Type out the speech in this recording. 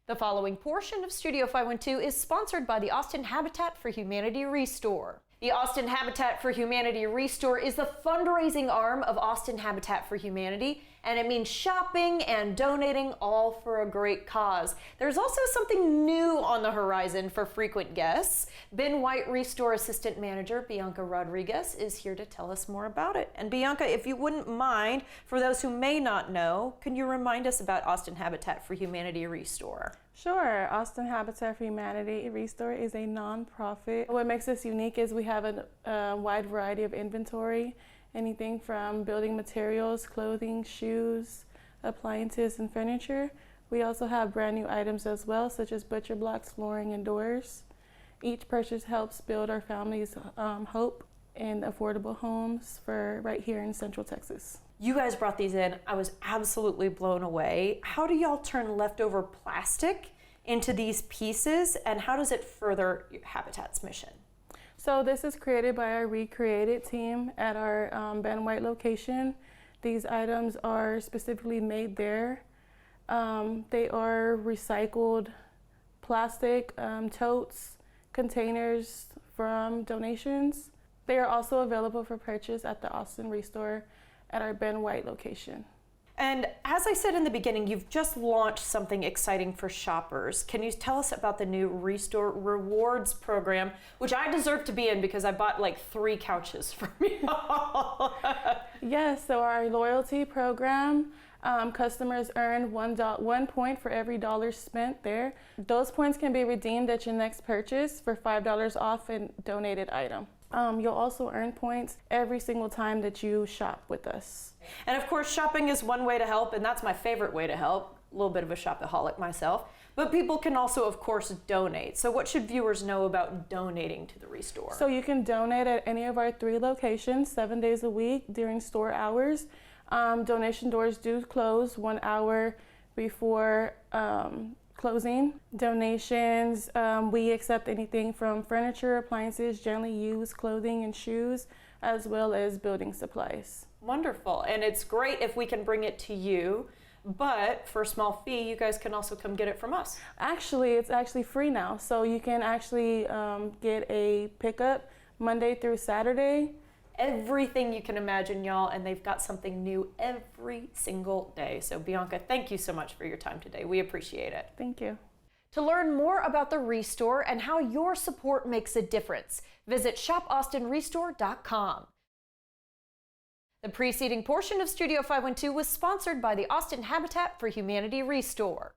The following portion of Studio 512 is sponsored by the Austin Habitat for Humanity ReStore. The Austin Habitat for Humanity ReStore is the fundraising arm of Austin Habitat for Humanity, and it means shopping and donating, all for a great cause. There's also something new on the horizon for frequent guests. Ben White ReStore Assistant Manager Bianca Rodriguez is here to tell us more about it. And Bianca, if you wouldn't mind, for those who may not know, can you remind us about Austin Habitat for Humanity ReStore? Sure. Austin Habitat for Humanity ReStore is a nonprofit. What makes us unique is we have a wide variety of inventory, anything from building materials, clothing, shoes, appliances, and furniture. We also have brand new items as well, such as butcher blocks, flooring, and doors. Each purchase helps build our family's hope in affordable homes for right here in Central Texas. You guys brought these in. I was absolutely blown away. How do y'all turn leftover plastic into these pieces, and how does it further your Habitat's mission? So this is created by our Recreated team at our Ben White location. These items are specifically made there. They are recycled plastic totes, containers from donations. They are also available for purchase at the Austin ReStore at our Ben White location. And as I said in the beginning, you've just launched something exciting for shoppers. Can you tell us about the new ReStore Rewards program, which I deserve to be in because I bought like 3 couches from you all? Yes, so our loyalty program, customers earn one point for every dollar spent there. Those points can be redeemed at your next purchase for $5 off a donated item. You'll also earn points every single time that you shop with us. And of course, shopping is one way to help, and that's my favorite way to help. A little bit of a shopaholic myself. But people can also, of course, donate. So what should viewers know about donating to the ReStore? So you can donate at any of our 3 locations, 7 days a week during store hours. Donation doors do close 1 hour before closing. Donations, we accept anything from furniture, appliances, generally used clothing and shoes, as well as building supplies. Wonderful. And it's great if we can bring it to you, but for a small fee, you guys can also come get it from us. Actually, it's actually free now. So you can actually get a pickup Monday through Saturday. Everything you can imagine, y'all, and they've got something new every single day. So Bianca, thank you so much for your time today. We appreciate it. Thank you. To learn more about the ReStore and how your support makes a difference, visit shopaustinrestore.com. The preceding portion of Studio 512 was sponsored by the Austin Habitat for Humanity ReStore.